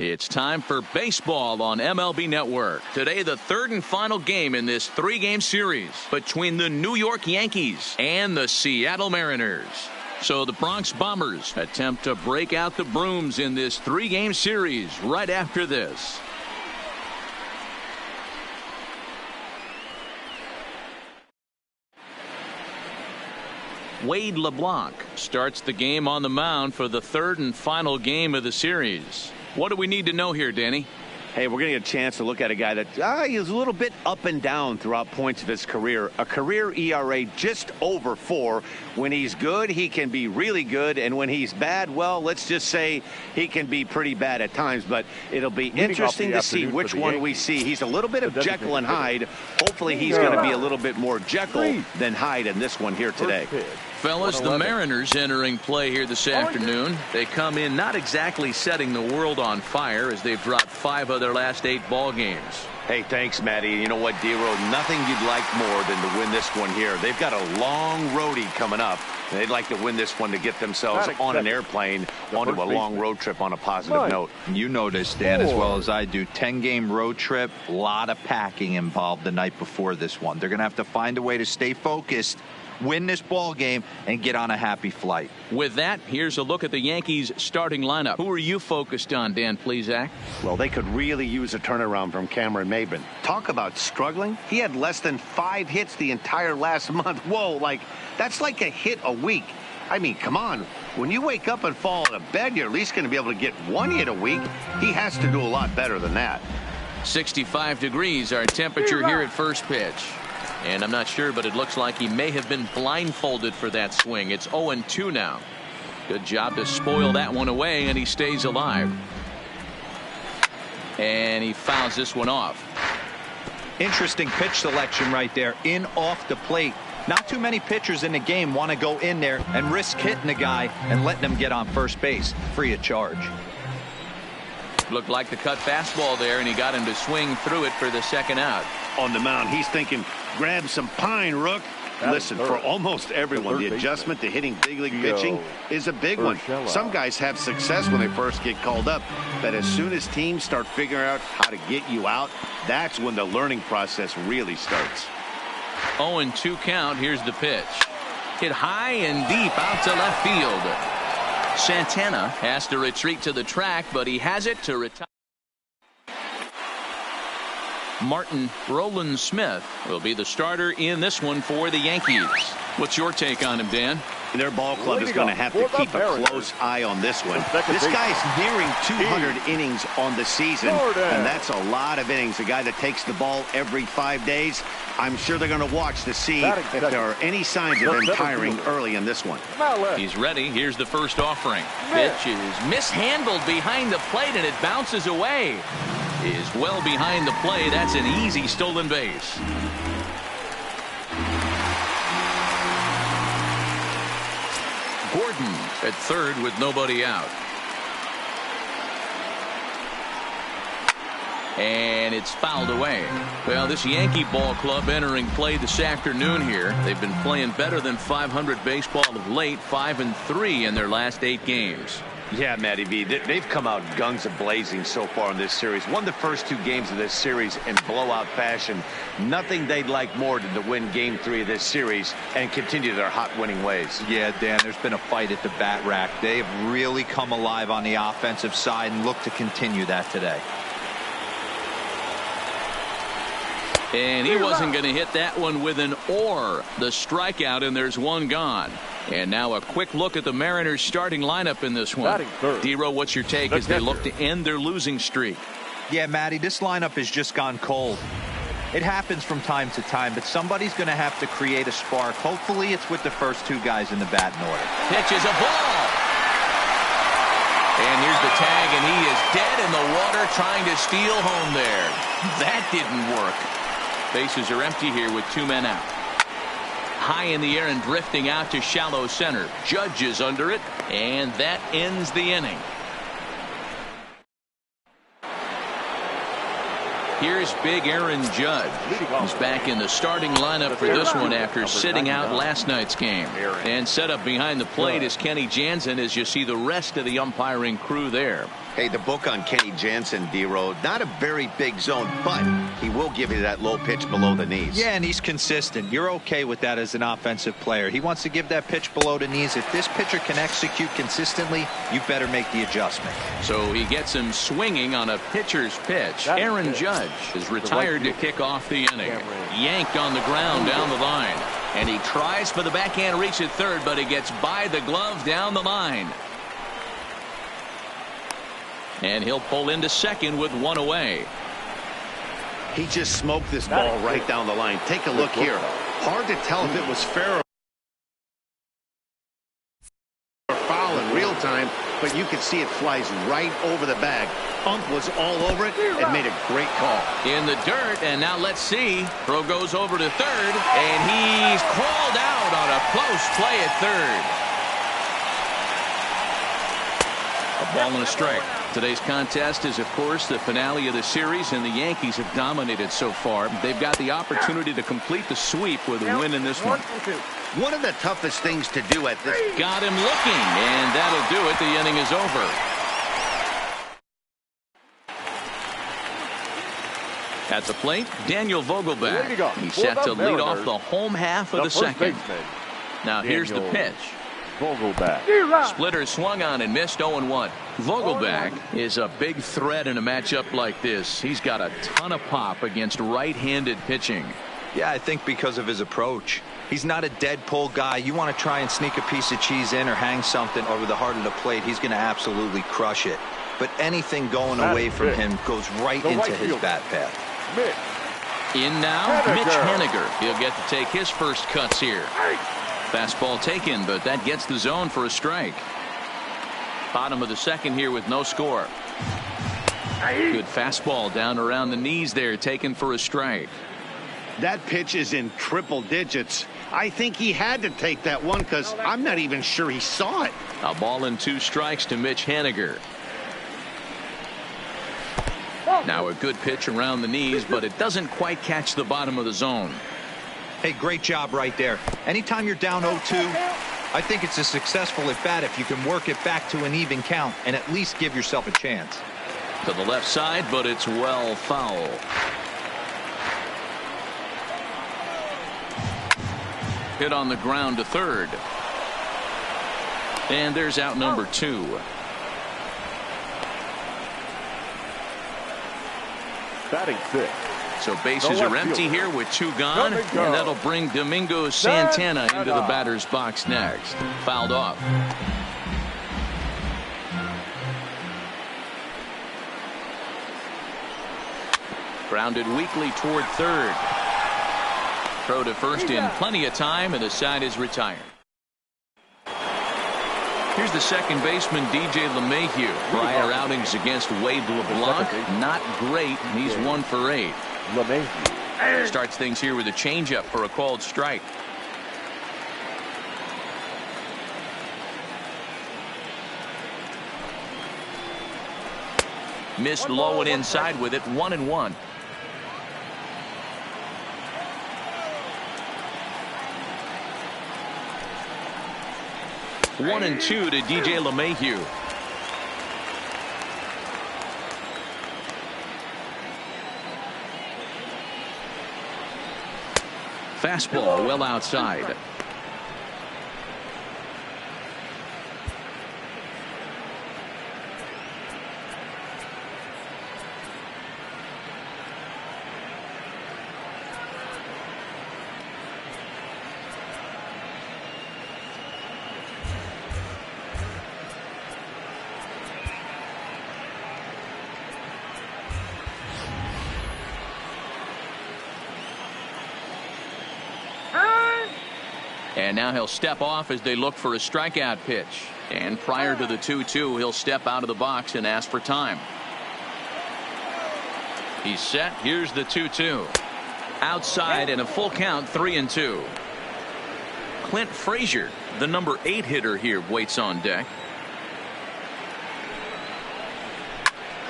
It's time for baseball on MLB Network. Today, the third and final game in this three-game series between the New York Yankees and the Seattle Mariners. So the Bronx Bombers attempt to break out the brooms in this three-game series right after this. Wade LeBlanc starts the game on the mound for the third and final game of the series. What do we need to know here, Danny? Hey, we're going to get a chance to look at a guy that he's a little bit up and down throughout points of his career. A career ERA just over 4. When he's good, he can be really good. And when he's bad, well, let's just say he can be pretty bad at times. But it'll be interesting to see which one we see. He's a little bit of Jekyll and Hyde. Hopefully he's going to be a little bit more Jekyll than Hyde in this one here today. Fellas, the Mariners entering play here this afternoon. They come in not exactly setting the world on fire as they've dropped 5 of their last 8 ball games. Hey, thanks, Matty. You know what, D-Row? Nothing you'd like more than to win this one here. They've got a long roadie coming up. They'd like to win this one to get themselves on an airplane onto a long road trip on a positive note. You know this, Dan, as well as I do. 10-game road trip, a lot of packing involved the night before this one. They're going to have to find a way to stay focused, win this ball game, and get on a happy flight. With that, here's a look at the Yankees starting lineup. Who are you focused on, Dan Plesac? Well, they could really use a turnaround from Cameron Maybin. Talk about struggling. He had less than 5 hits the entire last month. Whoa, that's like a hit a week. I mean, come on. When you wake up and fall out of bed, you're at least going to be able to get 1 hit a week. He has to do a lot better than that. 65 degrees our temperature here at first pitch. And I'm not sure, but it looks like he may have been blindfolded for that swing. It's 0-2 now. Good job to spoil that one away, and he stays alive. And he fouls this one off. Interesting pitch selection right there, in off the plate. Not too many pitchers in the game want to go in there and risk hitting the guy and letting him get on first base free of charge. Looked like the cut fastball there, and he got him to swing through it for the second out. On the mound, he's thinking, grab some pine, Rook. Listen, for almost everyone, the adjustment to hitting big league pitching is a big one. Some guys have success when they first get called up, but as soon as teams start figuring out how to get you out, that's when the learning process really starts. 0-2 count. Here's the pitch. Hit high and deep out to left field. Santana has to retreat to the track, but he has it to retire. Martin Roland Smith will be the starter in this one for the Yankees. What's your take on him, Dan? Their ball club is going to have to keep a close eye on this one. This guy's nearing 200 innings on the season, and that's a lot of innings. A guy that takes the ball every 5 days. I'm sure they're going to watch to see if there are any signs of him tiring early in this one. He's ready. Here's the first offering. Pitch is mishandled behind the plate, and it bounces away. Is well behind the play. That's an easy stolen base. Gordon at third with nobody out. And it's fouled away. Well, this Yankee ball club entering play this afternoon here. They've been playing better than 500 baseball of late, 5-3 in their last 8 games. Yeah, Matty V, they've come out guns a-blazing so far in this series. Won the first 2 games of this series in blowout fashion. Nothing they'd like more than to win Game 3 of this series and continue their hot winning ways. Yeah, Dan, there's been a fight at the bat rack. They have really come alive on the offensive side and look to continue that today. And he wasn't going to hit that one with an or. The strikeout, and there's one gone. And now a quick look at the Mariners starting lineup in this one. D-Row, what's your take as they look to end their losing streak? Yeah, Matty, this lineup has just gone cold. It happens from time to time, but somebody's going to have to create a spark. Hopefully it's with the first 2 guys in the batting order. Pitch is a ball. And here's the tag, and he is dead in the water trying to steal home there. That didn't work. Bases are empty here with 2 men out. High in the air and drifting out to shallow center. Judge is under it, and that ends the inning. Here's big Aaron Judge. He's back in the starting lineup for this one after sitting out last night's game. And set up behind the plate is Kenny Jansen as you see the rest of the umpiring crew there. Hey, the book on Kenny Jansen, D-Road, not a very big zone, but he will give you that low pitch below the knees. Yeah, and he's consistent. You're okay with that as an offensive player. He wants to give that pitch below the knees. If this pitcher can execute consistently, you better make the adjustment. So he gets him swinging on a pitcher's pitch. Aaron Judge is retired to kick off the inning. Yanked on the ground down the line. And he tries for the backhand reach at third, but he gets by the glove down the line. And he'll pull into second with one away. He just smoked this ball right down the line. Take a look here. Hard to tell if it was fair or foul in real time, but you can see it flies right over the bag. Ump was all over it and made a great call. In the dirt, and now let's see. Throw goes over to third, and he's called out on a close play at third. A ball and a strike. Today's contest is, of course, the finale of the series, and the Yankees have dominated so far. They've got the opportunity to complete the sweep with a win in this one. One of the toughest things to do at this. Got him looking, and that'll do it. The inning is over. At the plate, Daniel Vogelbach. He's set to lead off the home half of the second. Now here's the pitch. Vogelbach. Splitter swung on and missed 0-1. Vogelbach is a big threat in a matchup like this. He's got a ton of pop against right-handed pitching. Yeah, I think because of his approach. He's not a dead pull guy. You want to try and sneak a piece of cheese in or hang something over the heart of the plate, he's going to absolutely crush it. But anything going away from him goes right into his bat path. In now, Mitch Haniger. He'll get to take his first cuts here. Fastball taken, but that gets the zone for a strike. Bottom of the second here with no score. Good fastball down around the knees there, taken for a strike. That pitch is in triple digits. I think he had to take that one because I'm not even sure he saw it. A ball and 2 strikes to Mitch Haniger. Now a good pitch around the knees, but it doesn't quite catch the bottom of the zone. Hey, great job right there. Anytime you're down 0-2, I think it's a successful at bat if you can work it back to an even count and at least give yourself a chance. To the left side, but it's well foul. Hit on the ground to third. And there's out number 2. Batting 6. So bases are empty here with 2 gone, and that'll bring Domingo Santana into the batter's box next. Fouled off. Grounded weakly toward third. Throw to first in plenty of time, and the side is retired. Here's the second baseman, DJ LeMahieu. Prior outings against Wade LeBlanc, not great. He's 1 for 8. LeMahieu starts things here with a changeup for a called strike. Missed low and inside with it. 1-1. One and 2 to DJ LeMahieu. Fastball well outside. And now he'll step off as they look for a strikeout pitch. And prior to the 2-2, he'll step out of the box and ask for time. He's set. Here's the 2-2. Outside and a full count, 3-2. Clint Frazier, the number 8 hitter here, waits on deck.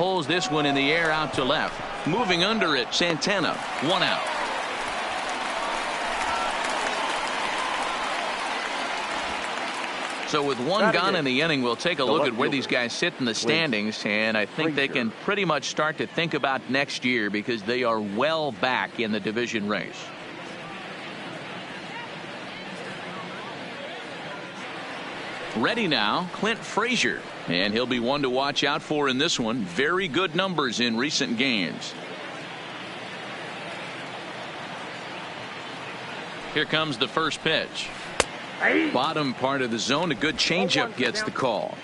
pulls this one in the air out to left. Moving under it, Santana. 1 out. So with one gone in the inning, we'll take a look at where these guys sit in the standings, and I think they can pretty much start to think about next year because they are well back in the division race. Ready now, Clint Frazier, and he'll be one to watch out for in this one. Very good numbers in recent games. Here comes the first pitch. Bottom part of the zone, a good changeup gets the call.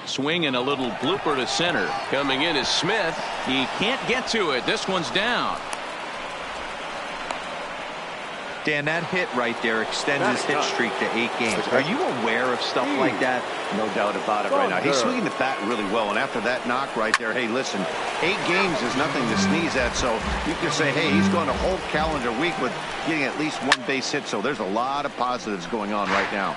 Swing and a little blooper to center. Coming in is Smith. He can't get to it. This one's down. Dan, that hit right there extends his hit streak to 8 games. Are you aware of stuff like that? No doubt about it right now. He's swinging the bat really well, and after that knock right there, hey, listen, 8 games is nothing to sneeze at, so you can say, hey, he's going a whole calendar week with getting at least 1 base hit, so there's a lot of positives going on right now.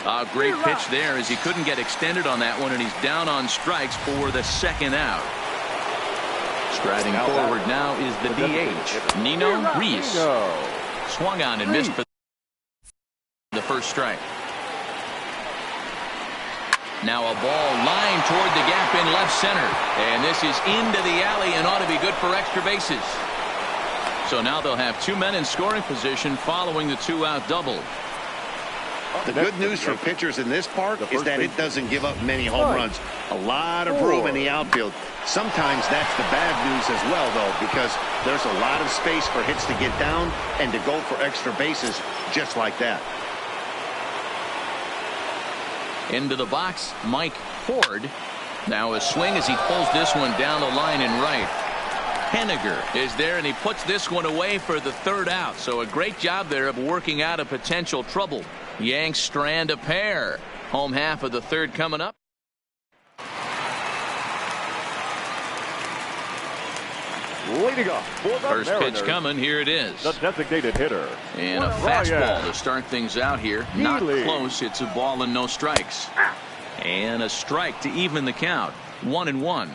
A great pitch there as he couldn't get extended on that one, and he's down on strikes for the 2nd out. Striding forward now is the DH, Nino Reese. Swung on and missed for the first strike. Now a ball lined toward the gap in left center. And this is into the alley and ought to be good for extra bases. So now they'll have 2 men in scoring position following the 2-out double. The good news for pitchers in this park is that it doesn't give up many home runs. A lot of room in the outfield. Sometimes that's the bad news as well, though, because there's a lot of space for hits to get down and to go for extra bases just like that. Into the box, Mike Ford. Now a swing as he pulls this one down the line and right. Henniger is there, and he puts this one away for the 3rd out. So a great job there of working out a potential trouble. Yanks strand a pair. Home half of the 3rd coming up. Leading off for the First Mariners, pitch coming. Here it is. the designated hitter. And a fastball to start things out here. Not close. It's a ball and no strikes. And a strike to even the count. 1-1.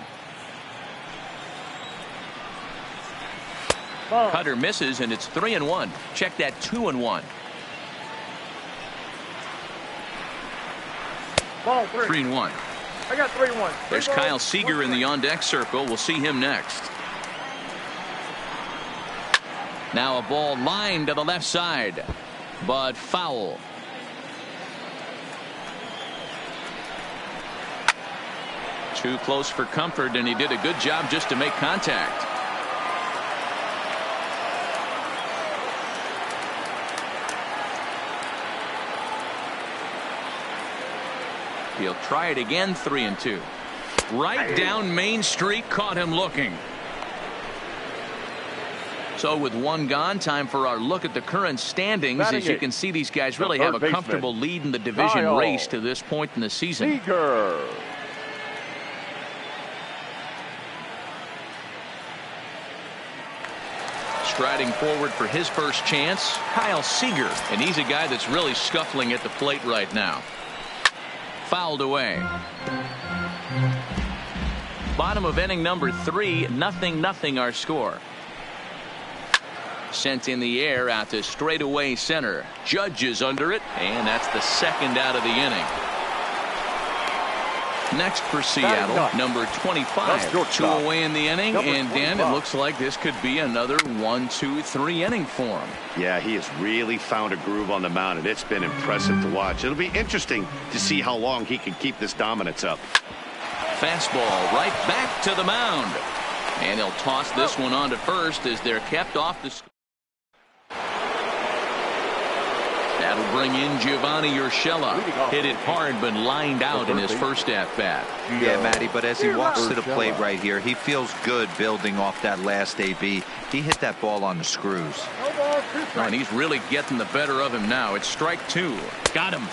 Cutter misses, and it's 3-1. Check that 2-1. 3-1. I got 3-1. There's Kyle Seager in the on-deck circle. We'll see him next. Now a ball lined to the left side, but foul. Too close for comfort, and he did a good job just to make contact. He'll try it again. 3-2. Right down Main Street, caught him looking. So with 1 gone, time for our look at the current standings. As you can see, these guys really have a comfortable lead in the division race to this point in the season. Striding forward for his first chance, Kyle Seager, and he's a guy that's really scuffling at the plate right now. Fouled away. Bottom of inning number 3, 0-0 our score. Sent in the air out to straightaway center. Judge is under it, and that's the 2nd out of the inning. Next for Seattle, number 25. 2 away in the inning, and Dan, it looks like this could be another 1-2-3 inning for him. Yeah, he has really found a groove on the mound, and it's been impressive to watch. It'll be interesting to see how long he can keep this dominance up. Fastball right back to the mound. And he'll toss this one on to first as they're kept off the score. That'll bring in Giovanni Urshela. Hit it hard, but lined out in his first at-bat. Yeah, Matty, but as he walks to the plate right here, he feels good building off that last AB. He hit that ball on the screws. And he's really getting the better of him now. It's strike 2. Got him.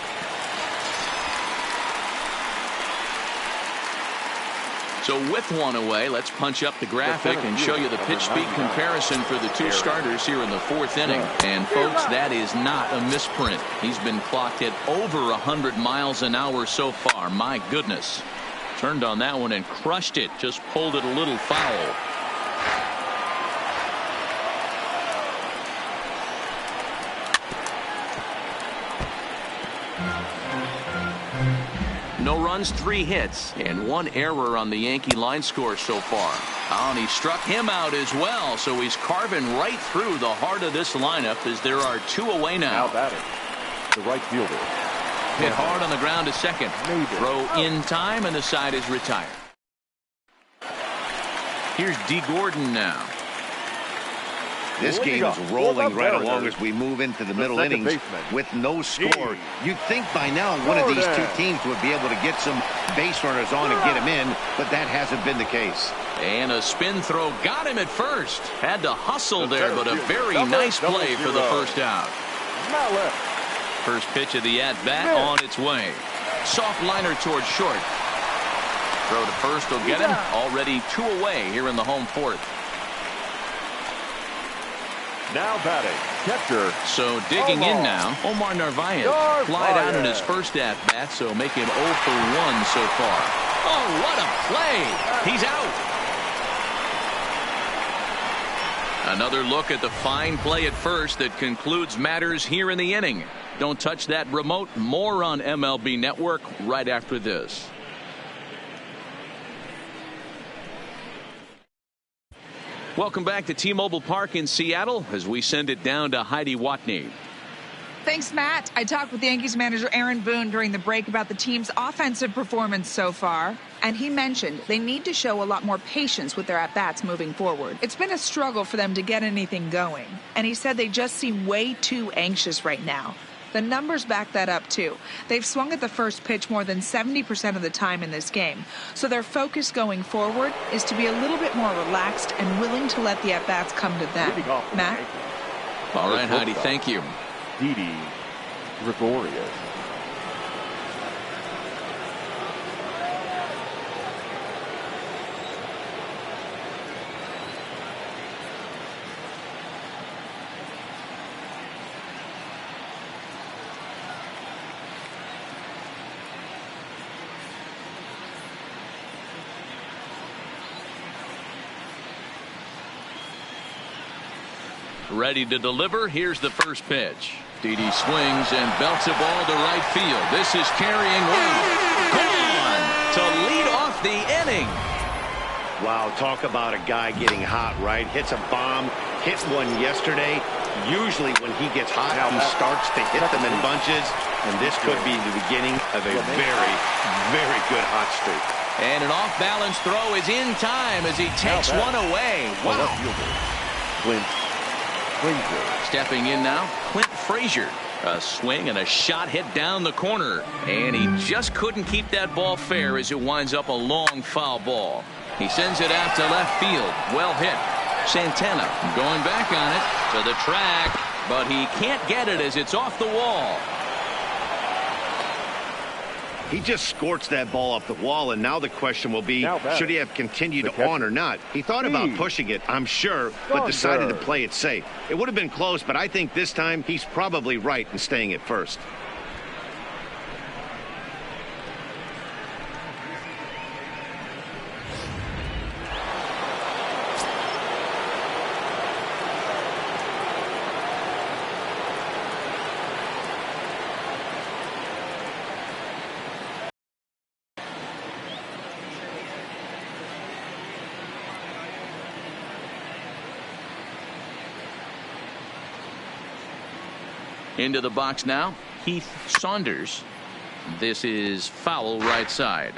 So with one away, let's punch up the graphic and show you the pitch speed comparison for the two starters here in the fourth inning. And folks, that is not a misprint. He's been clocked at over 100 miles an hour so far. My goodness. Turned on that one and crushed it. Just pulled it a little foul. No runs, 3 hits, and 1 error on the Yankee line score so far. Oh, and he struck him out as well, so he's carving right through the heart of this lineup as there are 2 away now. Now batting, the right fielder. Hit hard on the ground to second. Throw in time, and the side is retired. Here's D. Gordon now. This game is rolling right along as we move into the middle innings with no score. You'd think by now one of these two teams would be able to get some base runners on and get him in, but that hasn't been the case. And a spin throw got him at first. Had to hustle there, but a very nice play for the first out. First pitch of the at-bat on its way. Soft liner towards short. Throw to first will get him. Already 2 away here in the home fourth. Now batting, catcher. So digging in now, Omar Narvaez flied out in his first at-bat, so make him 0 for 1 so far. Oh, what a play! He's out. Another look at the fine play at first that concludes matters here in the inning. Don't touch that remote. More on MLB Network right after this. Welcome back to T-Mobile Park in Seattle as we send it down to Heidi Watney. Thanks, Matt. I talked with Yankees manager Aaron Boone during the break about the team's offensive performance so far, and he mentioned they need to show a lot more patience with their at-bats moving forward. It's been a struggle for them to get anything going, and he said they just seem way too anxious right now. The numbers back that up, too. They've swung at the first pitch more than 70% of the time in this game. So their focus going forward is to be a little bit more relaxed and willing to let the at-bats come to them. Matt? All right, Heidi, thank you. Didi Gregorius. Ready to deliver. Here's the first pitch. Didi swings and belts a ball to right field. This is carrying weight. Gone to lead off the inning. Wow, talk about a guy getting hot, right? Hits a bomb, hit one yesterday. Usually when he gets hot, he starts to hit them in bunches, and this could be the beginning of a very, very good hot streak. And an off-balance throw is in time as he takes one away. Wow. Clint Frazier. Stepping in now, Clint Frazier. A swing and a shot hit down the corner. And he just couldn't keep that ball fair as it winds up a long foul ball. He sends it out to left field. Well hit. Santana going back on it to the track, but he can't get it as it's off the wall. He just scorched that ball off the wall, and now the question will be, should he have continued on or not? He thought about pushing it, I'm sure, but decided to play it safe. It would have been close, but I think this time he's probably right in staying at first. Into the box now, Heath Saunders. This is foul right side.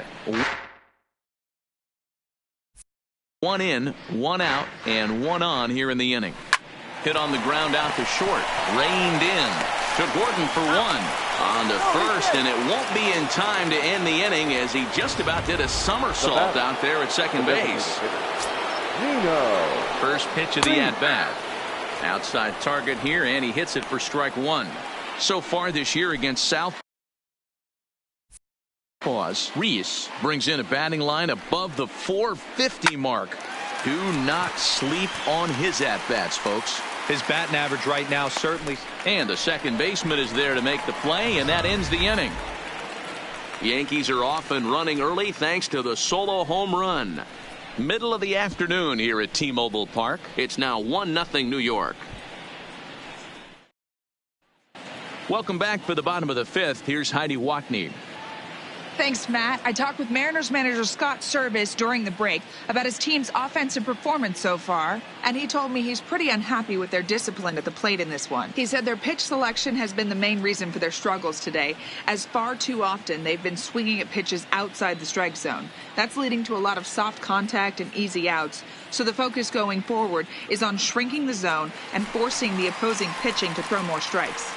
One in, one out, and one on here in the inning. Hit on the ground out to short. Reined in to Gordon for one. On to first, and it won't be in time to end the inning as he just about did a somersault out there at second base. First pitch of the at-bat. Outside target here, and he hits it for strike one. So far this year against South, pause. Reese brings in a batting line above the 450 mark. Do not sleep on his at-bats, folks. His batting average right now certainly. And the second baseman is there to make the play, and that ends the inning. Yankees are off and running early thanks to the solo home run. Middle of the afternoon here at T-Mobile Park. It's now 1-0 New York. Welcome back for the bottom of the fifth. Here's Heidi Watney. Thanks, Matt. I talked with Mariners manager Scott Service during the break about his team's offensive performance so far, and he told me he's pretty unhappy with their discipline at the plate in this one. He said their pitch selection has been the main reason for their struggles today, as far too often they've been swinging at pitches outside the strike zone. That's leading to a lot of soft contact and easy outs, so the focus going forward is on shrinking the zone and forcing the opposing pitching to throw more strikes.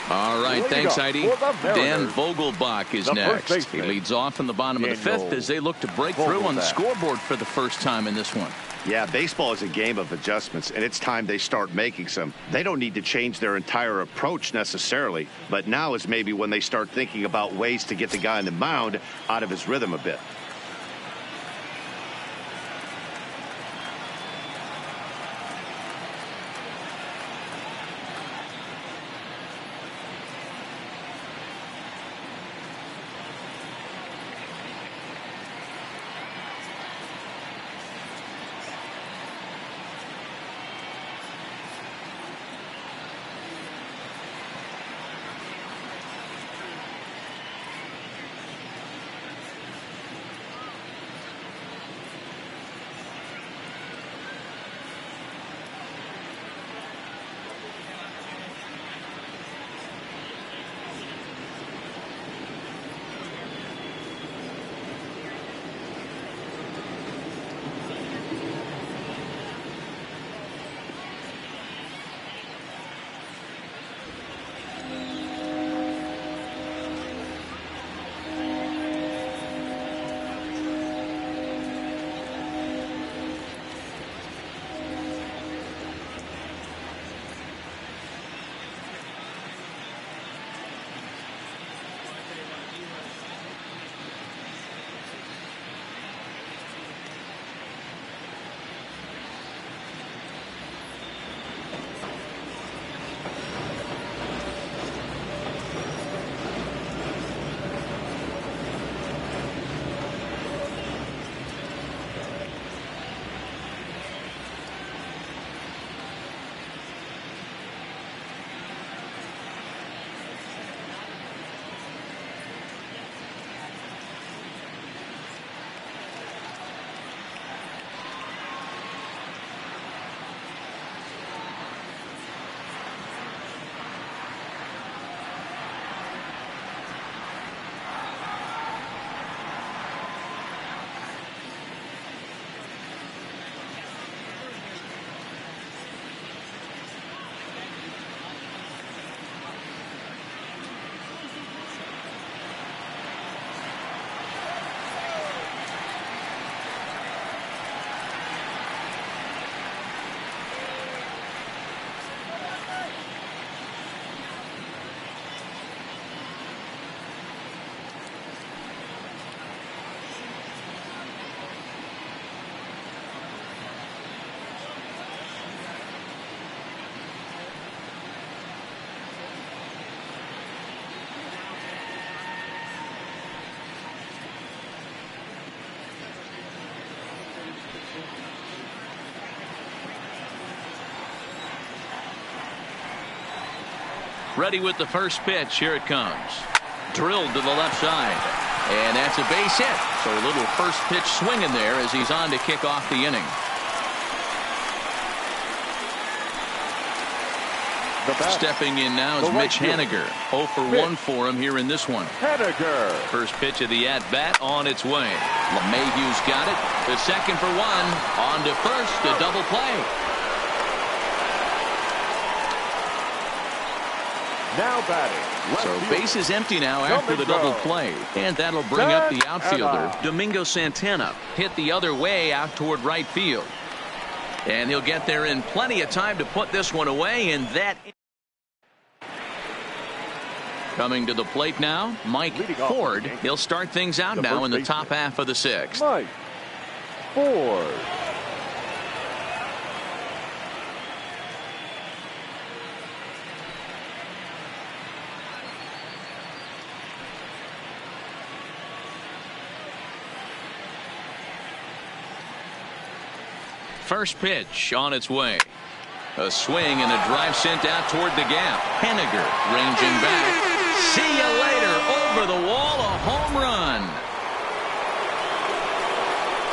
All right, thanks, Heidi. Dan Vogelbach is next. He leads off in the bottom of the fifth as they look to break through on the scoreboard for the first time in this one. Yeah, baseball is a game of adjustments, and it's time they start making some. They don't need to change their entire approach necessarily, but now is maybe when they start thinking about ways to get the guy on the mound out of his rhythm a bit. Ready with the first pitch. Here it comes. Drilled to the left side. And that's a base hit. So a little first pitch swing in there as he's on to kick off the inning. Stepping in now is Mitch Haniger. 0 for 1 for him here in this one. First pitch of the at-bat on its way. LeMahieu's got it. The second for 1. On to first. A double play. Now batting. So base is empty now after the double play. And that'll bring up the outfielder, Domingo Santana. Hit the other way out toward right field. And he'll get there in plenty of time to put this one away. And that Coming to the plate now, Mike Ford. He'll start things out now in the top half of the sixth. Mike Ford. First pitch on its way. A swing and a drive sent out toward the gap. Henniger ranging back. See you later. Over the wall, a home run.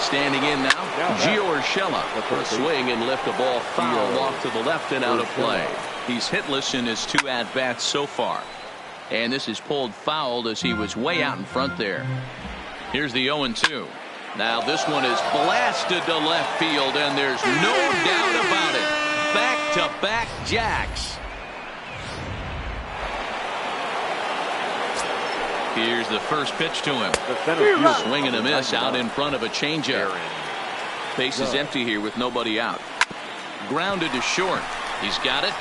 Standing in now, Gio Urshela for a swing and lift the ball foul off to the left and out of play. He's hitless in his 2 at-bats so far. And this is pulled foul as he was way out in front there. Here's the 0-2. Now this one is blasted to left field, and there's no doubt about it. Back-to-back jacks. Here's the first pitch to him. Swing and a miss out in front of a changeup. Base is empty here with nobody out. Grounded to short. He's got it.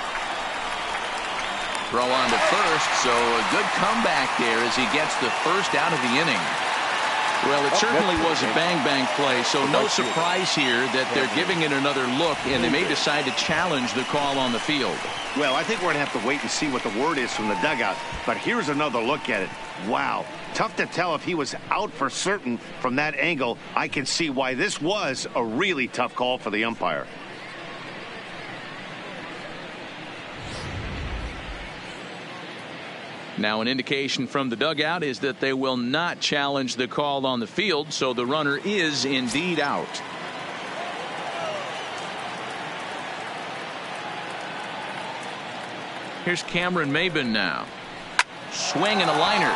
Throw on to first, so a good comeback there as he gets the first out of the inning. Well, it certainly was a bang-bang play, so no surprise here that they're giving it another look, and they may decide to challenge the call on the field. Well, I think we're going to have to wait and see what the word is from the dugout, but here's another look at it. Wow. Tough to tell if he was out for certain from that angle. I can see why this was a really tough call for the umpire. Now an indication from the dugout is that they will not challenge the call on the field, so the runner is indeed out. Here's Cameron Maben now. Swing and a liner,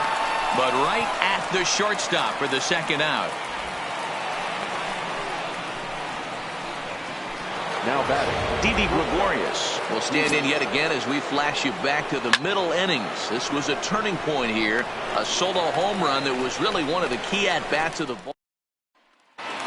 but right at the shortstop for the second out. Now batting, Didi Gregorius will stand in yet again as we flash you back to the middle innings. This was a turning point here. A solo home run that was really one of the key at-bats of the ball.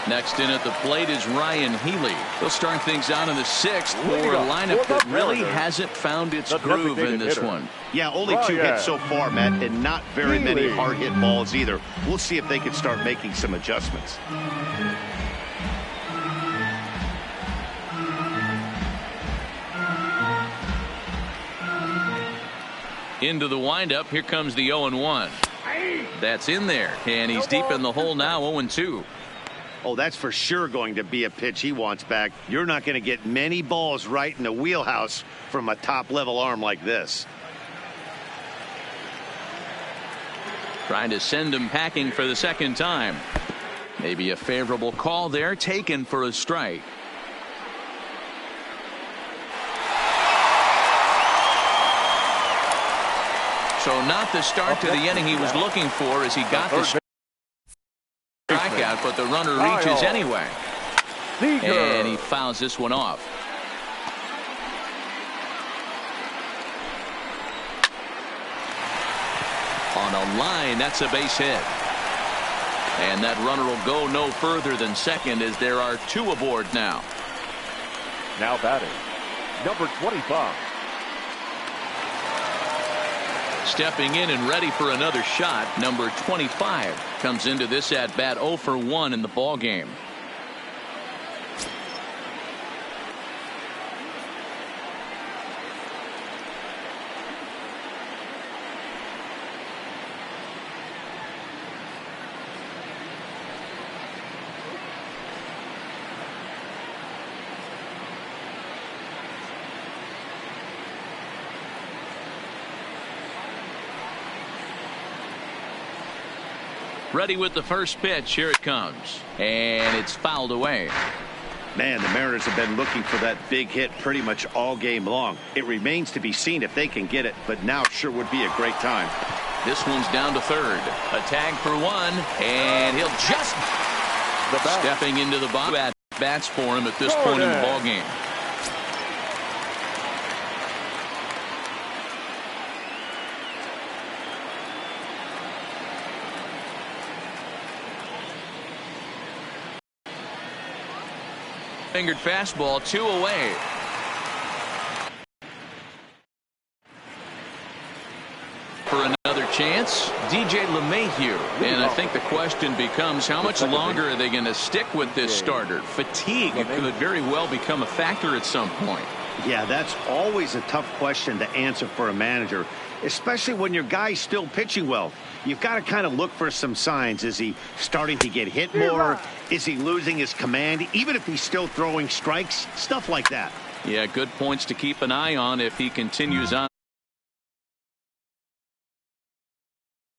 Next in at the plate is Ryan Healy. He'll start things out in the sixth for a lineup that really hasn't found its groove in this one. Yeah, only 2 hits so far, Matt, and not very many hard-hit balls either. We'll see if they can start making some adjustments. Into the windup. Here comes the 0-1. That's in there, and he's deep in the hole now. 0-2. Oh, that's for sure going to be a pitch he wants back. You're not going to get many balls right in the wheelhouse from a top-level arm like this. Trying to send him packing for the second time. Maybe a favorable call there, taken for a strike. So not the start to the inning he was looking for as he got the strikeout, but the runner reaches anyway. And he fouls this one off. On a line, that's a base hit. And that runner will go no further than second as there are 2 aboard now. now batting, number 25. Stepping in and ready for another shot, number 25 comes into this at bat 0 for 1 in the ball game. Ready with the first pitch. Here it comes. And it's fouled away. Man, the Mariners have been looking for that big hit pretty much all game long. It remains to be seen if they can get it, but now sure would be a great time. This one's down to third. A tag for one, and he'll just stepping into the bottom at bats for him at this point in the ball game. Fingered fastball, 2 away. For another DJ LeMahieu. And I think the question becomes, how much longer are they going to stick with this starter? Fatigue could very well become a factor at some point. Yeah, that's always a tough question to answer for a manager, especially when your guy's still pitching well. You've got to kind of look for some signs. Is he starting to get hit more? Is he losing his command? Even if he's still throwing strikes, stuff like that. Yeah, good points to keep an eye on if he continues on.